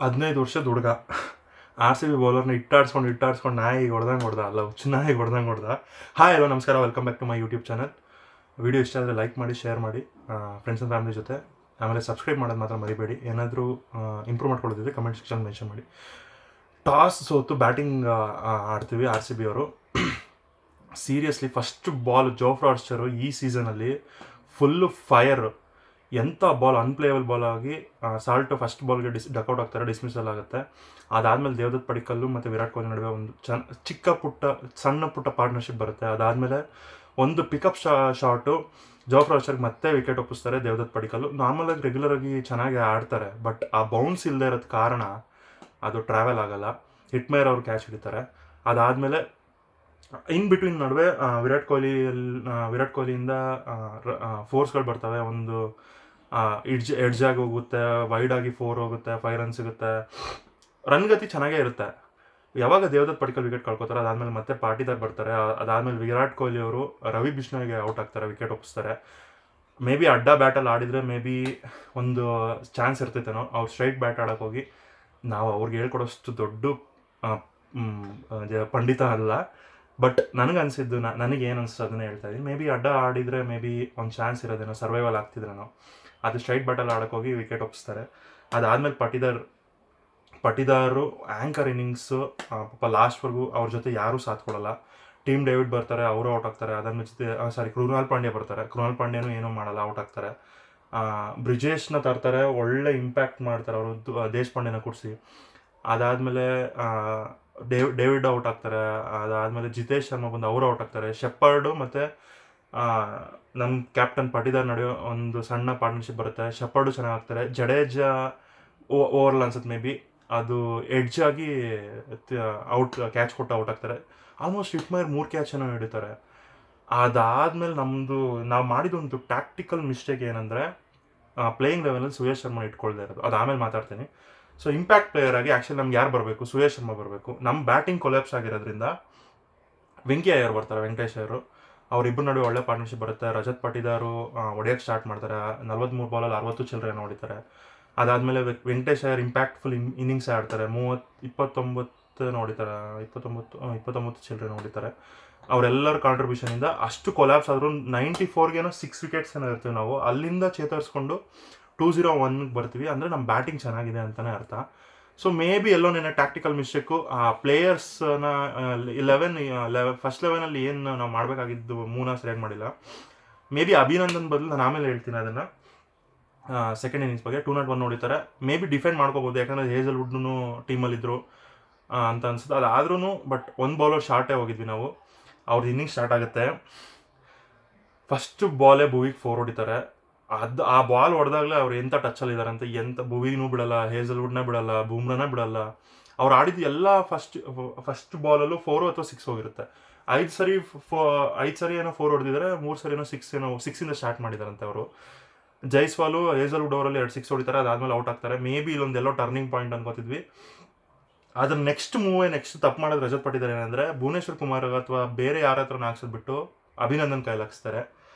15 ವರ್ಷದ ಹುಡುಗ R C B ಬೌಲರ್ನ ಇಟ್ಟಾಡ್ಸ್ಕೊಂಡು ನಾಯಿಗೆ ಹೊಡ್ದ ಅಲ್ಲ ಹುಚ್ಚು ನಾಯಿಗೆ ಹೊಡ್ದ. ಹಾಯ್ ಹಲೋ ನಮಸ್ಕಾರ, welcome back to my YouTube channel. Video ಇಷ್ಟ ಆದರೆ ಲೈಕ್ ಮಾಡಿ, ಶೇರ್ ಮಾಡಿ ಫ್ರೆಂಡ್ಸ್ ಆ್ಯಂಡ್ ಫ್ಯಾಮಿಲಿ ಜೊತೆ. ಆಮೇಲೆ ಸಬ್ಸ್ಕ್ರೈಬ್ ಮಾಡೋದು ಮಾತ್ರ ಮರಿಬೇಡಿ. ಏನಾದರೂ ಇಂಪ್ರೂವ್ ಮಾಡ್ಕೊಳ್ಳೋದಿದ್ರೆ ಕಮೆಂಟ್ ಸೆಕ್ಷನ್ ಮೆನ್ಷನ್ ಮಾಡಿ. ಟಾಸ್ ಸೋತು ಬ್ಯಾಟಿಂಗ್ ಆಡ್ತೀವಿ ಆರ್ ಸಿ ಬಿ ಅವರು. ಸೀರಿಯಸ್ಲಿ ಫಸ್ಟ್ ಬಾಲ್ ಜೋಫ್ರಾ ಆರ್ಚರು ಈ ಸೀಸನಲ್ಲಿ ಫುಲ್ಲು ಫೈರ್. ಎಂಥ ಬಾಲ್, ಅನ್ಪ್ಲೇಯಬಲ್ ಬಾಲ್ ಆಗಿ ಸಾಲ್ಟ್ ಫಸ್ಟ್ ಬಾಲ್ಗೆ ಡಕೌಟ್ ಆಗ್ತಾರೆ, ಡಿಸ್ಮಿಸಲ್ ಆಗುತ್ತೆ. ಅದಾದಮೇಲೆ ದೇವದತ್ ಪಡಿಕ್ಕಲ್ಲು ಮತ್ತು ವಿರಾಟ್ ಕೊಹ್ಲಿ ನಡುವೆ ಒಂದು ಸಣ್ಣ ಪುಟ್ಟ ಪಾರ್ಟ್ನರ್ಶಿಪ್ ಬರುತ್ತೆ. ಅದಾದಮೇಲೆ ಒಂದು ಪಿಕಪ್ ಶಾಟು ಜೋಫ್ರಾ ಆರ್ಚರ್ಗೆ ಮತ್ತೆ ವಿಕೆಟ್ ಒಪ್ಪಿಸ್ತಾರೆ ದೇವದತ್ ಪಡಿಕ್ಕಲ್ಲು. ನಾರ್ಮಲಾಗಿ ರೆಗ್ಯುಲರಾಗಿ ಚೆನ್ನಾಗಿ ಆಡ್ತಾರೆ, ಬಟ್ ಆ ಬೌನ್ಸ್ ಇಲ್ಲದೆ ಇರೋದು ಕಾರಣ ಅದು ಟ್ರಾವೆಲ್ ಆಗಲ್ಲ. ಹಿಟ್ಮೇರ್ ಅವ್ರು ಕ್ಯಾಚ್ ಹಿಡಿತಾರೆ. ಅದಾದಮೇಲೆ ಇನ್ ಬಿಟ್ವೀನ್ ನಡುವೆ ವಿರಾಟ್ ಕೊಹ್ಲಿಯಿಂದ ಫೋರ್ಸ್ಗಳು ಬರ್ತವೆ. ಒಂದು ಎಡ್ಜಾಗಿ ಹೋಗುತ್ತೆ, ವೈಡಾಗಿ 4 ಹೋಗುತ್ತೆ, 5 ರನ್ ಸಿಗುತ್ತೆ. ರನ್ ಗತಿ ಚೆನ್ನಾಗೇ ಇರುತ್ತೆ. ಯಾವಾಗ ದೇವದತ್ ಪಡಿಕ್ಕಲ್ ವಿಕೆಟ್ ಕಳ್ಕೊತಾರೆ, ಅದಾದಮೇಲೆ ಮತ್ತೆ ಪಾಟಿದಾರ್ ಬರ್ತಾರೆ. ಅದಾದಮೇಲೆ ವಿರಾಟ್ ಕೊಹ್ಲಿ ಅವರು ರವಿ ಬಿಷ್ಣೋಯ್ಗೆ ಔಟ್ ಆಗ್ತಾರೆ, ವಿಕೆಟ್ ಒಪ್ಪಿಸ್ತಾರೆ. ಮೇ ಬಿ ಅಡ್ಡ ಬ್ಯಾಟಲ್ಲಿ ಆಡಿದರೆ ಮೇ ಬಿ ಒಂದು ಚಾನ್ಸ್ ಇರ್ತೈತೇನೋ. ಅವ್ರು ಸ್ಟ್ರೈಟ್ ಬ್ಯಾಟ್ ಆಡೋಕೆ ಹೋಗಿ ನಾವು ಅವ್ರಿಗೆ ಹೇಳ್ಕೊಡೋಷ್ಟು ದೊಡ್ಡ ಪಂಡಿತ ಅಲ್ಲ. ಬಟ್ ನನಗೆ ಅನಿಸಿದ್ದು, ನನಗೇನು ಅನಿಸ್ತು ಅದನ್ನೇ ಹೇಳ್ತಾ ಇದ್ದೀನಿ. ಮೇ ಬಿ ಅಡ್ಡ ಆಡಿದರೆ ಮೇ ಬಿ ಒಂದು ಚಾನ್ಸ್ ಇರೋದೇನೋ, ಸರ್ವೈವಲ್ ಆಗ್ತಿದ್ರೇನೋ. ಅದು ಸ್ಟ್ರೈಟ್ ಬ್ಯಾಟಲ್ಲಿ ಆಡೋಕ್ಕೋಗಿ ವಿಕೆಟ್ ಒಪ್ಪಿಸ್ತಾರೆ. ಅದಾದಮೇಲೆ ಪಟಿದಾರು ಆ್ಯಂಕರ್ ಇನ್ನಿಂಗ್ಸು ಪಾಪ ಲಾಸ್ಟ್ವರೆಗೂ ಅವ್ರ ಜೊತೆ ಯಾರೂ ಸಾಥ್ ಕೊಡಲ್ಲ. ಟೀಮ್ ಡೇವಿಡ್ ಬರ್ತಾರೆ, ಅವರು ಔಟ್ ಆಗ್ತಾರೆ. ಅದನ್ನ ಜೊತೆ ಕೃಣಾಲ್ ಪಾಂಡ್ಯ ಬರ್ತಾರೆ, ಕೃಣಾಲ್ ಪಾಂಡ್ಯನೂ ಏನೂ ಮಾಡಲ್ಲ, ಔಟ್ ಆಗ್ತಾರೆ. ಬ್ರಿಜೇಶ್ನ ತರ್ತಾರೆ, ಒಳ್ಳೆ ಇಂಪ್ಯಾಕ್ಟ್ ಮಾಡ್ತಾರೆ ಅವರು ದೇಶಪಾಂಡೆನ ಕೂಡಿಸಿ. ಅದಾದಮೇಲೆ ಡೇವಿಡ್ ಔಟ್ ಆಗ್ತಾರೆ. ಅದಾದಮೇಲೆ ಜಿತೇಶ್ ಶರ್ಮಾ ಬಂದು ಅವರು ಔಟ್ ಆಗ್ತಾರೆ. ಶೆಪರ್ಡು ಮತ್ತು ನಮ್ಮ ಕ್ಯಾಪ್ಟನ್ ಪಟಿದಾರ್ ನಡುವೆ ಒಂದು ಸಣ್ಣ ಪಾರ್ಟ್ನರ್ಶಿಪ್ ಬರುತ್ತೆ. ಶೆಪರ್ಡು ಚೆನ್ನಾಗಿ ಆಗ್ತಾರೆ. ಜಡೇಜಾ ಓವರ್ಲ್ ಅನ್ಸುತ್ತೆ ಮೇ ಬಿ, ಅದು ಎಡ್ಜ್ ಆಗಿ ಕ್ಯಾಚ್ ಕೊಟ್ಟು ಔಟ್ ಆಗ್ತಾರೆ. ಆಲ್ಮೋಸ್ಟ್ ಹಿಟ್ಮೇರ್ 3 ಕ್ಯಾಚನ್ನು ಹಿಡಿತಾರೆ. ಅದಾದಮೇಲೆ ನಾವು ಮಾಡಿದೊಂದು ಟ್ಯಾಕ್ಟಿಕಲ್ ಮಿಸ್ಟೇಕ್ ಏನಂದರೆ, ಪ್ಲೇಯಿಂಗ್ ಲೆವೆಲಲ್ಲಿ ಸುಯೇಶ್ ಶರ್ಮಾ ಇಟ್ಕೊಳ್ದೇ ಇರೋದು. ಅದು ಆಮೇಲೆ ಮಾತಾಡ್ತೀನಿ. ಸೊ ಇಂಪ್ಯಾಕ್ಟ್ ಪ್ಲೇಯರ್ ಆಗಿ ಆ್ಯಕ್ಚುಲಿ ನಮ್ಗೆ ಯಾರು ಬರಬೇಕು? ಸುಯೇಶ್ ಶರ್ಮಾ ಬರಬೇಕು. ನಮ್ಮ ಬ್ಯಾಟಿಂಗ್ ಕೊಲ್ಯಾಪ್ಸ್ ಆಗಿರೋದ್ರಿಂದ ವೆಂಕಿ ಅಯ್ಯರ್ ಬರ್ತಾರೆ, ವೆಂಕಟೇಶ್ ಅಯ್ಯರು. ಅವರಿಬ್ಬರ ನಡುವೆ ಒಳ್ಳೆ ಪಾರ್ಟ್ನರ್ಶಿಪ್ ಬರುತ್ತೆ. ರಜತ್ ಪಟಿದಾರು ಹೊಡೆಯೋಕ್ಕೆ ಸ್ಟಾರ್ಟ್ ಮಾಡ್ತಾರೆ. 43 ಬಾಲಲ್ಲಿ 60 ಚಿಲ್ಲರೆ ಹೊಡಿತಾರೆ. ಅದಾದಮೇಲೆ ವೆಂಕಟೇಶ್ ಅಯ್ಯರ್ ಇಂಪ್ಯಾಕ್ಟ್ಫುಲ್ ಇನ್ನಿಂಗ್ಸ್ ಆಡ್ತಾರೆ. 29 ಹೊಡಿತಾರೆ, 29 ಚಿಲ್ಲರೆ ಹೊಡಿತಾರೆ. ಅವರೆಲ್ಲರ ಕಾಂಟ್ರಿಬ್ಯೂಷನಿಂದ ಅಷ್ಟು ಕೊಲ್ಯಾಪ್ಸ್ ಆದರೂ 94ಗೇನೋ 6 ವಿಕೆಟ್ಸ್ ಏನೋ ಇರ್ತೀವಿ ನಾವು. ಅಲ್ಲಿಂದ ಚೇತರಿಸ್ಕೊಂಡು 201ಗೆ ಬರ್ತೀವಿ. ಅಂದರೆ ನಮ್ಮ ಬ್ಯಾಟಿಂಗ್ ಚೆನ್ನಾಗಿದೆ ಅಂತಲೇ ಅರ್ಥ. ಸೊ ಮೇ ಬಿ ಎಲ್ಲೋ ನೆನೆ ಟ್ಯಾಕ್ಟಿಕಲ್ ಮಿಸ್ಟೇಕು. ಆ ಪ್ಲೇಯರ್ಸ್ನ ಫಸ್ಟ್ 11ಅಲ್ಲಿ ಏನು ನಾವು ಮಾಡಬೇಕಾಗಿದ್ದು ಮೂನ ಸರಿಯಾಗಿ ಮಾಡಿಲ್ಲ. ಮೇ ಬಿ ಅಭಿನಂದನ್ ಬದಲು ನಾನು ಆಮೇಲೆ ಹೇಳ್ತೀನಿ ಅದನ್ನು. ಸೆಕೆಂಡ್ ಇನ್ನಿಂಗ್ಸ್ ಬಗ್ಗೆ 201 ಹೊಡಿತಾರೆ. ಮೇ ಬಿ ಡಿಫೆಂಡ್ ಮಾಡ್ಕೋಬೋದು, ಯಾಕಂದರೆ ಹೇಸಲ್ವುಡ್ನು ಟೀಮಲ್ಲಿದ್ದರು ಅಂತ ಅನ್ಸುತ್ತೆ. ಅದಾದ್ರೂ ಬಟ್ ಒಂದು ಬೌಲರ್ ಶಾರ್ಟೇ ಹೋಗಿದ್ವಿ ನಾವು. ಅವ್ರ ಇನ್ನಿಂಗ್ಸ್ ಸ್ಟಾರ್ಟ್ ಆಗುತ್ತೆ. ಫಸ್ಟ್ ಬಾಲೇ ಭುವಿಗೆ 4 ಹೊಡಿತಾರೆ. ಆ ಬಾಲ್ ಹೊಡೆದಾಗಲೇ ಅವ್ರು ಎಂಥ ಟಚ್ಚಲ್ಲಿದ್ದಾರೆ ಅಂತ. ಎಂಥ ಭುವಿನೂ ಬಿಡಲ್ಲ, ಹೇಸಲ್ವುಡ್ನೇ ಬಿಡಲ್ಲ, ಬೂಮ್ರಾನೇ ಬಿಡಲ್ಲ. ಅವ್ರು ಆಡಿದ್ದು ಎಲ್ಲ ಫಸ್ಟ್ ಬಾಲಲ್ಲೂ 4 ಅಥವಾ 6 ಹೋಗಿರುತ್ತೆ. 5 ಸರಿ ಏನೋ 4 ಹೊಡೆದಿದ್ದಾರೆ, 3 ಸರಿ ಏನೋ 6 ಸ್ಟಾರ್ಟ್ ಮಾಡಿದಾರಂತೆ ಅವರು. ಜೈಸ್ವಾಲು ಹೇಸಲ್ವುಡ್ ಓವರಲ್ಲಿ 2 6 ಹೊಡಿತಾರೆ. ಅದಾದಮೇಲೆ ಔಟ್ ಆಗ್ತಾರೆ. ಮೇ ಬಿ ಇಲ್ಲೊಂದೆಲ್ಲೋ ಟರ್ನಿಂಗ್ ಪಾಯಿಂಟ್ ಅನ್ಕೋತಿದ್ವಿ. ಅದ್ರ ನೆಕ್ಸ್ಟ್ ತಪ್ಪು ಮಾಡೋದು ರಜತ್ ಪಟ್ಟಿದ್ದಾರೆ. ಏನಂದರೆ ಭುವನೇಶ್ವರ್ ಕುಮಾರ್ ಅಥವಾ ಬೇರೆ ಯಾರ ಹತ್ರ ಹಾಕ್ಸೋದ್ಬಿಟ್ಟು ಅಭಿನಂದನ್ ಕೈಲಿ ಹಾಕ್ಸ್ತಾರೆ.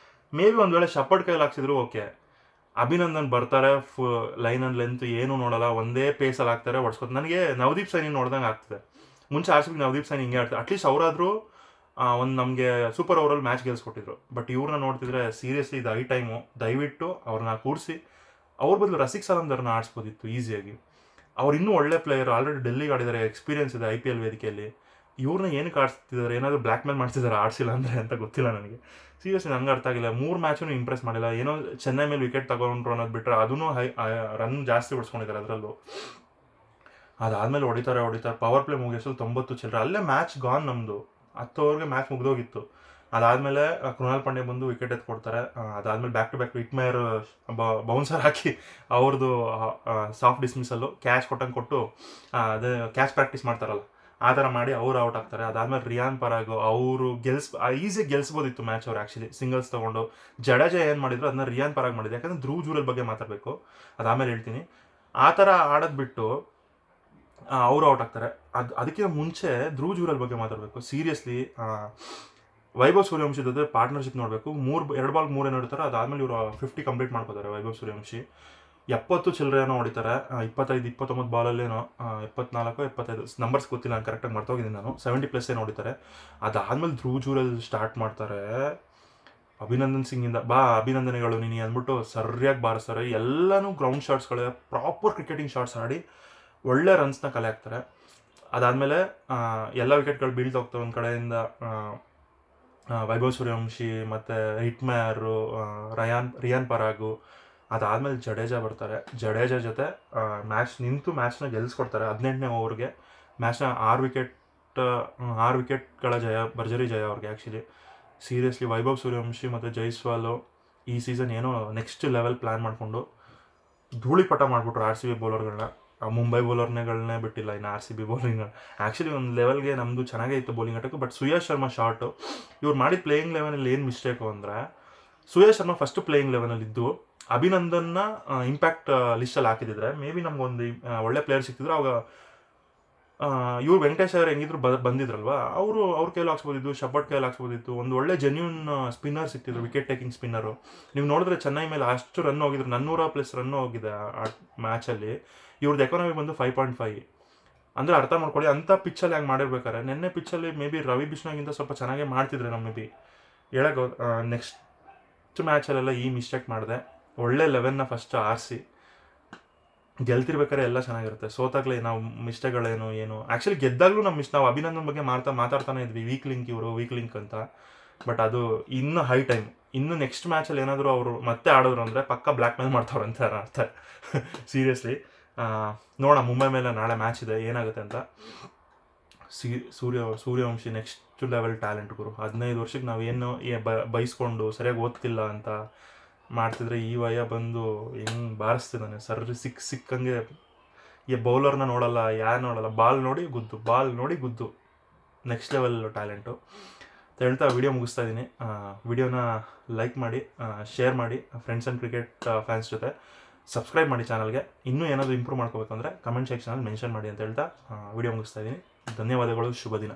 ಮೇ ಬಿ ಒಂದು ವೇಳೆ ಶಪರ್ಡ್ ಕೈಲಿ ಹಾಕ್ಸಿದ್ರು ಓಕೆ. ಅಭಿನಂದನ್ ಬರ್ತಾರೆ, ಲೈನ್ ಆ್ಯಂಡ್ ಲೆಂತ್ ಏನೂ ನೋಡಲ್ಲ, ಒಂದೇ ಪೇಸಲ್ಲಿ ಹಾಕ್ತಾರೆ, ಹೊಡ್ಸ್ಕೊತಾರೆ. ನನಗೆ ನವದೀಪ್ ಸೈನಿ ನೋಡ್ದಂಗೆ ಆಗ್ತದೆ. ಮುಂಚೆ R C B Navdeep Saini ಹಿಂಗೆ ಆಡ್ತಾರೆ. ಅಟ್ಲೀಸ್ಟ್ ಅವರಾದರೂ ಒಂದು ನಮಗೆ ಸೂಪರ್ ಓವರಲ್ಲಿ ಮ್ಯಾಚ್ ಗೆಲ್ಸ್ಕೊಟ್ಟಿದ್ರು. ಬಟ್ ಇವ್ರನ್ನ ನೋಡ್ತಿದ್ರೆ ಸೀರಿಯಸ್ಲಿ ಇದು ಐ ಟೈಮು. ದಯವಿಟ್ಟು ಅವ್ರನ್ನ ಕೂರಿಸಿ ಅವ್ರ ಬದಲು ರಸಿಕ್ ಸಲಾಮ್ದವ್ರನ್ನ ಆಡಿಸ್ಬೋದಿತ್ತು ಈಸಿಯಾಗಿ. ಅವ್ರು ಇನ್ನೂ ಒಳ್ಳೆ ಪ್ಲೇಯರ್, ಆಲ್ರೆಡಿ ಡೆಲ್ಲಿಗೆ ಆಡಿದ್ದಾರೆ, ಎಕ್ಸ್ಪೀರಿಯನ್ಸ್ ಇದೆ IPL ವೇದಿಕೆಯಲ್ಲಿ. ಇವ್ರನ್ನ ಏನಕ್ಕೆ ಆಡಿಸ್ತಿದ್ದಾರೆ? ಏನಾದರೂ ಬ್ಲ್ಯಾಕ್ ಮೇಲ್ ಮಾಡ್ತಿದ್ದಾರೆ ಆಡಿಸಿಲ್ಲ ಅಂದರೆ ಅಂತ ಗೊತ್ತಿಲ್ಲ ನನಗೆ. ಸೀರಿಯಸ್ಲಿ ನಂಗೆ ಅರ್ಥ ಆಗಿಲ್ಲ. 3 ಮ್ಯಾಚೂ ಇಂಪ್ರೆಸ್ ಮಾಡಿಲ್ಲ. ಏನೋ ಚೆನ್ನೈ ಮೇಲೆ ವಿಕೆಟ್ ತಗೊಂಡ್ರು ಅನ್ನೋದು ಬಿಟ್ಟರೆ ಅದೂ ರನ್ ಜಾಸ್ತಿ ಹೊಡ್ಸ್ಕೊಂಡಿದ್ದಾರೆ ಅದರಲ್ಲೂ. ಅದಾದಮೇಲೆ ಹೊಡಿತಾರೆ. ಪವರ್ ಪ್ಲೇ ಮುಗಿಸಲು 90 ಚಿಲ್ಲರೆ. ಅಲ್ಲೇ ಮ್ಯಾಚ್ ಗಾನ್ ನಮ್ಮದು. 10 ಓವರ್ಗೆ ಮ್ಯಾಚ್ ಮುಗಿದೋಗಿತ್ತು. ಅದಾದಮೇಲೆ ಕೃಣಾಲ್ ಪಾಂಡ್ಯ ಬಂದು ವಿಕೆಟ್ ಎತ್ಕೊಡ್ತಾರೆ. ಅದಾದಮೇಲೆ ಬ್ಯಾಕ್ ಟು ಬ್ಯಾಕ್ ಹಿಟ್ಮೇರ್ ಬೌನ್ಸರ್ ಹಾಕಿ ಅವ್ರದ್ದು ಸಾಫ್ಟ್ ಡಿಸ್ಮಿಸಲ್ಲು ಕ್ಯಾಚ್ ಕೊಟ್ಟು ಅದೇ ಕ್ಯಾಚ್ ಪ್ರಾಕ್ಟೀಸ್ ಮಾಡ್ತಾರಲ್ಲ ಆ ಥರ ಮಾಡಿ ಅವರು ಔಟ್ ಆಗ್ತಾರೆ. ಅದಾದಮೇಲೆ ರಿಯಾನ್ ಪರಾಗ್ ಅವರು ಈಸಿಯಾಗಿ ಗೆಲ್ಸ್ಬೋದಿತ್ತು ಮ್ಯಾಚ್ ಅವ್ರು ಆ್ಯಕ್ಚುಲಿ ಸಿಂಗಲ್ಸ್ ತೊಗೊಂಡು. ಜಡೇಜಾ ಏನು ಮಾಡಿದ್ರು ಅದನ್ನ ರಿಯಾನ್ ಪರಾಗ್ ಮಾಡಿದ್ರು. ಯಾಕಂದರೆ ಧ್ರುವ್ ಜುರೇಲ್ ಬಗ್ಗೆ ಮಾತಾಡಬೇಕು, ಅದಾದಮೇಲೆ ಹೇಳ್ತೀನಿ. ಆ ಥರ ಆಡೋದು ಬಿಟ್ಟು ಅವರು ಔಟ್ ಆಗ್ತಾರೆ. ಅದಕ್ಕಿಂತ ಮುಂಚೆ ಧ್ರುವ್ ಜುರೇಲ್ ಬಗ್ಗೆ ಮಾತಾಡಬೇಕು. ಸೀರಿಯಸ್ಲಿ ವೈಭವ್ ಸೂರ್ಯವಂಶಿ ಜೊತೆ ಪಾರ್ಟ್ನರ್ಶಿಪ್ ನೋಡಬೇಕು. 2 ಬಾಲ್ 3 ಏನು ಇಡ್ತಾರೆ. ಅದಾದಮೇಲೆ ಇವರು 50 ಕಂಪ್ಲೀಟ್ ಮಾಡ್ಕೋತಾರೆ ವೈಭವ್ ಸೂರ್ಯವಂಶಿ. 70 ಚಿಲ್ಲರೆನೋ ಹೊಡಿತಾರೆ, 25-29 ಬಾಲಲ್ಲೇನೋ 74-75 ನಂಬರ್ಸ್ ಗೊತ್ತಿಲ್ಲ, ನಾನು ಕರೆಕ್ಟಾಗಿ ಮರ್ತೋಗಿದ್ದೀನಿ ನಾನು. 70+ ಏನೋ ಹೊಡಿತಾರೆ. ಅದಾದಮೇಲೆ ಧ್ರುವ್ ಜುರೇಲ್ ಸ್ಟಾರ್ಟ್ ಮಾಡ್ತಾರೆ. ಅಭಿನಂದನ್ ಸಿಂಗಿಂದ ಅಭಿನಂದನೆಗಳು ನೀನು ಅಂದ್ಬಿಟ್ಟು ಸರಿಯಾಗಿ ಬಾರಿಸ್ತಾರೆ. ಎಲ್ಲನೂ ಗ್ರೌಂಡ್ ಶಾಟ್ಸ್ಗಳೇ, ಪ್ರಾಪರ್ ಕ್ರಿಕೆಟಿಂಗ್ ಶಾಟ್ಸ್ ಆಡಿ ಒಳ್ಳೆ ರನ್ಸ್ನ ಕಲೆ ಹಾಕ್ತಾರೆ. ಅದಾದಮೇಲೆ ಎಲ್ಲ ವಿಕೆಟ್ಗಳು ಬೀಳ್ತಾ ಹೋಗ್ತವೆ. ಒಂದು ಕಡೆಯಿಂದ ವೈಭವ್ ಸೂರ್ಯವಂಶಿ ಮತ್ತು ಹಿಟ್ಮ್ಯಾರು, ರಿಯಾನ್ ಪರಾಗು. ಅದಾದಮೇಲೆ ಜಡೇಜಾ ಬರ್ತಾರೆ. ಜಡೇಜಾ ಜೊತೆ ಮ್ಯಾಚ್ನ ಗೆಲ್ಲಿಸ್ಕೊಡ್ತಾರೆ. 18ನೇ ಓವರ್ಗೆ ಮ್ಯಾಚ್ನ 6 ವಿಕೆಟ್ಗಳ ಭರ್ಜರಿ ಜಯ ಅವ್ರಿಗೆ. ಆ್ಯಕ್ಚುಲಿ ಸೀರಿಯಸ್ಲಿ ವೈಭವ್ ಸೂರ್ಯವಂಶಿ ಮತ್ತು ಜೈಸ್ವಾಲು ಈ ಸೀಸನ್ ಏನೋ ನೆಕ್ಸ್ಟ್ ಲೆವೆಲ್ ಪ್ಲ್ಯಾನ್ ಮಾಡಿಕೊಂಡು ಧೂಳಿಪಟ ಮಾಡಿಬಿಟ್ರು RCB ಬೌಲರ್ಗಳನ್ನ. ಮುಂಬೈ ಬೌಲರ್ಗಳನ್ನೇ ಬಿಟ್ಟಿಲ್ಲ ಇನ್ನು RCB ಬೌಲಿಂಗ್. ಆ್ಯಕ್ಚುಲಿ ಒಂದು ಲೆವೆಲ್ಗೆ ನಮ್ಮದು ಚೆನ್ನಾಗೇ ಇತ್ತು ಬೌಲಿಂಗ್ ಅಟಕು. ಬಟ್ ಸುಯಶ್ ಶರ್ಮಾ ಶಾರ್ಟು, ಇವ್ರು ಮಾಡಿದ ಪ್ಲೇಯಿಂಗ್ ಲೆವೆನಲ್ಲಿ ಏನು ಮಿಸ್ಟೇಕು ಅಂದರೆ, ಸುಯಶ್ ಶರ್ಮಾ ಫಸ್ಟ್ ಪ್ಲೇಯಿಂಗ್ ಲೆವೆನಲ್ಲಿ ಇದ್ದು ಅಭಿನಂದನ್ನ ಇಂಪ್ಯಾಕ್ಟ್ ಲಿಸ್ಟಲ್ಲಿ ಹಾಕಿದ್ರೆ ಮೇ ಬಿ ನಮಗೊಂದು ಒಳ್ಳೆ ಪ್ಲೇಯರ್ ಸಿಕ್ತಿದ್ರು. ಅವಾಗ ಇವ್ರು ವೆಂಕಟೇಶ್ ಅವರು ಹೆಂಗಿದ್ರು ಬಂದಿದ್ರಲ್ವ, ಅವ್ರ ಕೈಯಲ್ಲಿ ಹಾಕ್ಸ್ಬೋದಿತ್ತು, ಶಬಟ್ ಕೈಯಲ್ಲಿ ಹಾಕ್ಸ್ಬೋದಿತ್ತು. ಒಂದು ಒಳ್ಳೆ ಜೆನ್ಯೂನ್ ಸ್ಪಿನ್ನರ್ ಸಿಕ್ತಿದ್ರು, ವಿಕೆಟ್ ಟೇಕಿಂಗ್ ಸ್ಪಿನ್ನರು. ನೀವು ನೋಡಿದ್ರೆ ಚೆನ್ನೈ ಮೇಲೆ ಅಷ್ಟು ರನ್ ಹೋಗಿದ್ರು, 400+ ರನ್ ಹೋಗಿದೆ ಆ ಮ್ಯಾಚಲ್ಲಿ. ಇವ್ರದ್ದು ಎಕಾನಮಿ ಬಂದು 5.5. ಅಂದರೆ ಅರ್ಥ ಮಾಡ್ಕೊಳ್ಳಿ, ಅಂಥ ಪಿಚ್ಚಲ್ಲಿ ಹೆಂಗೆ ಮಾಡಿರ್ಬೇಕಾರೆ. ನೆನ್ನೆ ಪಿಚ್ಚಲ್ಲಿ ಮೇ ಬಿ ರವಿ ಬಿಷ್ಣೋಗಿಂತ ಸ್ವಲ್ಪ ಚೆನ್ನಾಗೇ ಮಾಡ್ತಿದ್ರೆ ನಾವು ಮೇ ಬಿ ಹೇಳಕ್ಕೆ. ನೆಕ್ಸ್ಟ್ ಮ್ಯಾಚಲ್ಲೆಲ್ಲ ಈ ಮಿಸ್ಟೇಕ್ ಮಾಡಿದೆ. ಒಳ್ಳೆ 11ನ ಫಸ್ಟ್ ಆರಿಸಿ ಗೆಲ್ತಿರ್ಬೇಕಾದ್ರೆ ಎಲ್ಲ ಚೆನ್ನಾಗಿರುತ್ತೆ. ಸೋತಾಗಲೇ ನಾವು ಮಿಸ್ಟೇಕ್ಗಳೇನು ಏನು. ಆ್ಯಕ್ಚುಲಿ ಗೆದ್ದಾಗಲೂ ನಾವು ಅಭಿನಂದನ್ ಬಗ್ಗೆ ಮಾತಾಡ್ತಾನೆ ಇದ್ವಿ, ವೀಕ್ ಲಿಂಕ್ ಅಂತ. ಬಟ್ ಅದು ಇನ್ನೂ ಹೈ ಟೈಮ್. ಇನ್ನು ನೆಕ್ಸ್ಟ್ ಮ್ಯಾಚಲ್ಲಿ ಏನಾದರೂ ಅವರು ಮತ್ತೆ ಆಡೋರು ಅಂದರೆ ಪಕ್ಕ ಬ್ಲ್ಯಾಕ್ ಮೇಲ್ ಮಾಡ್ತಾವ್ರೆ ಅಂತ ಅರ್ಥ. ಸೀರಿಯಸ್ಲಿ ನೋಡೋಣ, ಮುಂಬೈ ಮೇಲೆ ನಾಳೆ ಮ್ಯಾಚ್ ಇದೆ, ಏನಾಗುತ್ತೆ ಅಂತ. ಸೂರ್ಯವಂಶಿ ನೆಕ್ಸ್ಟ್ ಲೆವೆಲ್ ಟ್ಯಾಲೆಂಟ್ ಗುರು. 15 ವರ್ಷಕ್ಕೆ ನಾವೇನು ಬೈಸ್ಕೊಂಡು ಸರಿಯಾಗಿ ಓದ್ತಿಲ್ಲ ಅಂತ ಮಾಡ್ತಿದ್ರೆ ಈ ವಯ ಬಂದು ಹೆಂಗೆ ಬಾರಿಸ್ತಿದ್ದಾನೆ. ಸಿಕ್ಕಂಗೆ ಈ ಬೌಲರ್ನ ನೋಡಲ್ಲ, ಬಾಲ್ ನೋಡಿ ಗುದ್ದು ನೆಕ್ಸ್ಟ್ ಲೆವೆಲ್ ಟ್ಯಾಲೆಂಟು ಅಂತ ಹೇಳ್ತಾ ವಿಡಿಯೋ ಮುಗಿಸ್ತಾ ಇದ್ದೀನಿ. ವಿಡಿಯೋನ ಲೈಕ್ ಮಾಡಿ, ಶೇರ್ ಮಾಡಿ ಫ್ರೆಂಡ್ಸ್ ಆ್ಯಂಡ್ ಕ್ರಿಕೆಟ್ ಫ್ಯಾನ್ಸ್ ಜೊತೆ. ಸಬ್ಸ್ಕ್ರೈಬ್ ಮಾಡಿ ಚಾನಲ್ಗೆ. ಇನ್ನೂ ಏನಾದರೂ ಇಂಪ್ರೂವ್ ಮಾಡ್ಕೋಬೇಕಂದ್ರೆ ಕಮೆಂಟ್ ಸೆಕ್ಷನಲ್ಲಿ ಮೆನ್ಷನ್ ಮಾಡಿ ಅಂತ ಹೇಳ್ತಾ ವಿಡಿಯೋ ಮುಗಿಸ್ತಾ ಇದ್ದೀನಿ. ಧನ್ಯವಾದಗಳು, ಶುಭ ದಿನ.